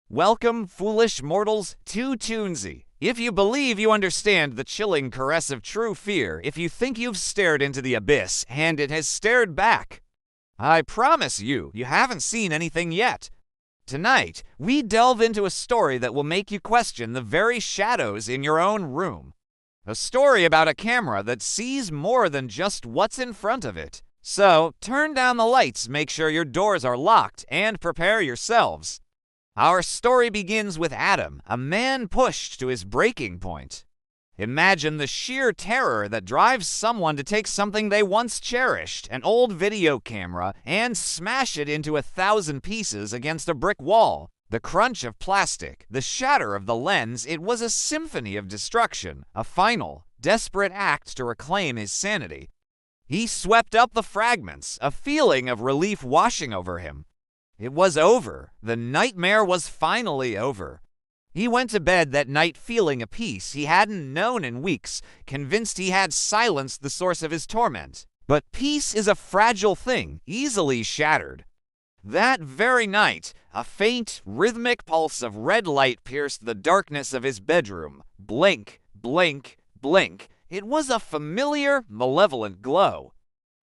Welcome, foolish mortals, to Toonzy. If you believe you understand the chilling caress of true fear, if you think you've stared into the abyss and it has stared back, I promise you, you haven't seen anything yet. Tonight, we delve into a story that will make you question the very shadows in your own room. A story about a camera that sees more than just what's in front of it. So, turn down the lights, make sure your doors are locked, and prepare yourselves. Our story begins with Adam, a man pushed to his breaking point. Imagine the sheer terror that drives someone to take something they once cherished, an old video camera, and smash it into 1,000 pieces against a brick wall. The crunch of plastic, the shatter of the lens, it was a symphony of destruction, a final, desperate act to reclaim his sanity. He swept up the fragments, a feeling of relief washing over him. It was over. The nightmare was finally over. He went to bed that night feeling a peace he hadn't known in weeks, convinced he had silenced the source of his torment. But peace is a fragile thing, easily shattered. That very night, a faint, rhythmic pulse of red light pierced the darkness of his bedroom. Blink, blink, blink. It was a familiar, malevolent glow.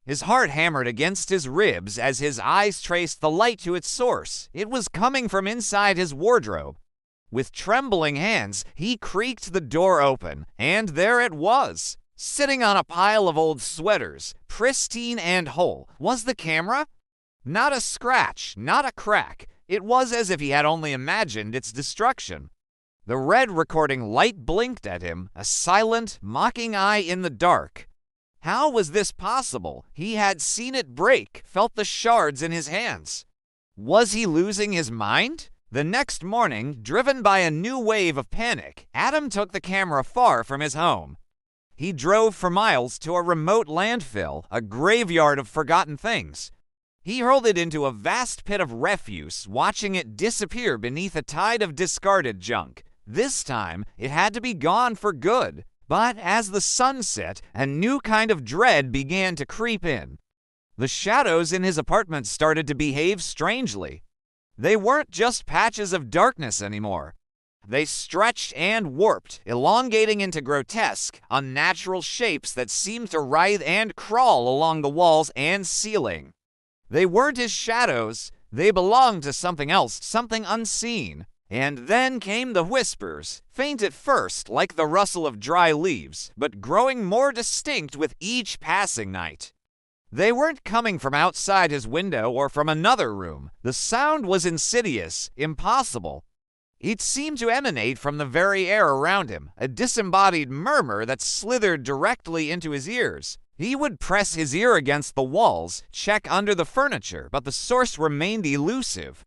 His heart hammered against his ribs as his eyes traced the light to its source. It was coming from inside his wardrobe. With trembling hands, he creaked the door open, and there it was. Sitting on a pile of old sweaters, pristine and whole, was the camera? Not a scratch, not a crack. It was as if he had only imagined its destruction. The red recording light blinked at him, a silent, mocking eye in the dark. How was this possible? He had seen it break, felt the shards in his hands. Was he losing his mind? The next morning, driven by a new wave of panic, Adam took the camera far from his home. He drove for miles to a remote landfill, a graveyard of forgotten things. He hurled it into a vast pit of refuse, watching it disappear beneath a tide of discarded junk. This time, it had to be gone for good. But as the sun set, a new kind of dread began to creep in. The shadows in his apartment started to behave strangely. They weren't just patches of darkness anymore. They stretched and warped, elongating into grotesque, unnatural shapes that seemed to writhe and crawl along the walls and ceiling. They weren't his shadows. They belonged to something else, something unseen. And then came the whispers, faint at first like the rustle of dry leaves, but growing more distinct with each passing night. They weren't coming from outside his window or from another room. The sound was insidious, impossible. It seemed to emanate from the very air around him, a disembodied murmur that slithered directly into his ears. He would press his ear against the walls, check under the furniture, but the source remained elusive.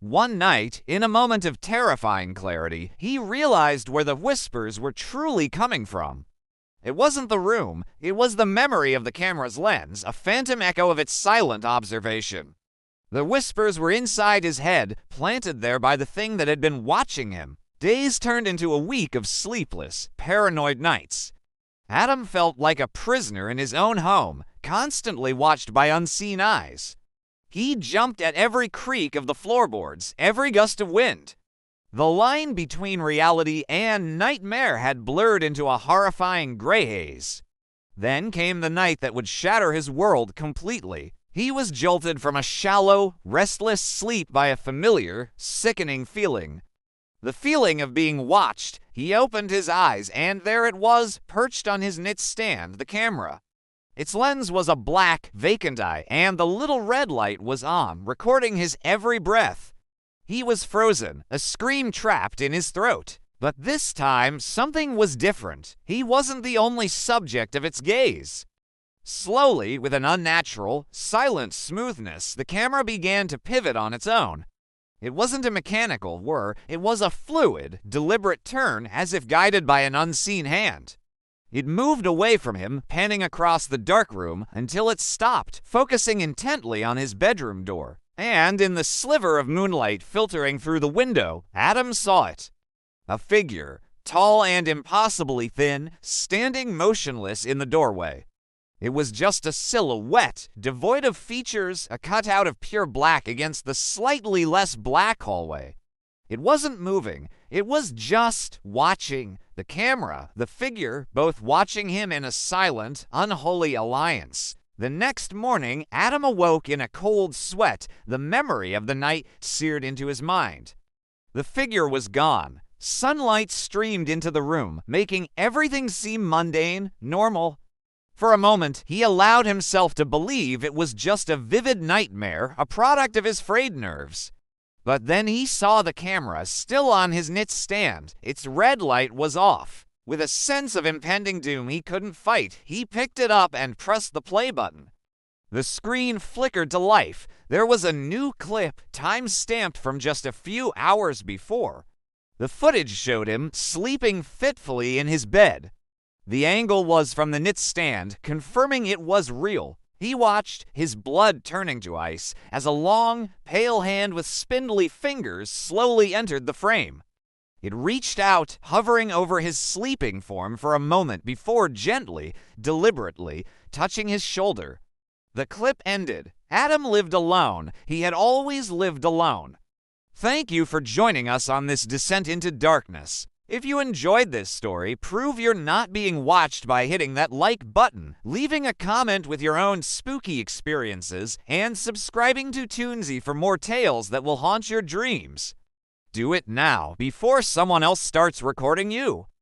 One night, in a moment of terrifying clarity, he realized where the whispers were truly coming from. It wasn't the room, it was the memory of the camera's lens, a phantom echo of its silent observation. The whispers were inside his head, planted there by the thing that had been watching him. Days turned into a week of sleepless, paranoid nights. Adam felt like a prisoner in his own home, constantly watched by unseen eyes. He jumped at every creak of the floorboards, every gust of wind. The line between reality and nightmare had blurred into a horrifying gray haze. Then came the night that would shatter his world completely. He was jolted from a shallow, restless sleep by a familiar, sickening feeling. The feeling of being watched. He opened his eyes, and there it was, perched on his knit stand, the camera. Its lens was a black, vacant eye, and the little red light was on, recording his every breath. He was frozen, a scream trapped in his throat. But this time, something was different. He wasn't the only subject of its gaze. Slowly, with an unnatural, silent smoothness, the camera began to pivot on its own. It wasn't a mechanical whir, it was a fluid, deliberate turn, as if guided by an unseen hand. It moved away from him, panning across the dark room, until it stopped, focusing intently on his bedroom door. And in the sliver of moonlight filtering through the window, Adam saw it. A figure, tall and impossibly thin, standing motionless in the doorway. It was just a silhouette, devoid of features, a cutout of pure black against the slightly less black hallway. It wasn't moving, it was just watching. The camera, the figure, both watching him in a silent, unholy alliance. The next morning, Adam awoke in a cold sweat, the memory of the night seared into his mind. The figure was gone. Sunlight streamed into the room, making everything seem mundane, normal. For a moment, he allowed himself to believe it was just a vivid nightmare, a product of his frayed nerves. But then he saw the camera still on his knit stand. Its red light was off. With a sense of impending doom he couldn't fight, he picked it up and pressed the play button. The screen flickered to life. There was a new clip, time-stamped from just a few hours before. The footage showed him sleeping fitfully in his bed. The angle was from the knit stand, confirming it was real. He watched, his blood turning to ice, as a long, pale hand with spindly fingers slowly entered the frame. It reached out, hovering over his sleeping form for a moment before gently, deliberately, touching his shoulder. The clip ended. Adam lived alone. He had always lived alone. Thank you for joining us on this descent into darkness. If you enjoyed this story, prove you're not being watched by hitting that like button, leaving a comment with your own spooky experiences, and subscribing to Toonzy for more tales that will haunt your dreams. Do it now, before someone else starts recording you.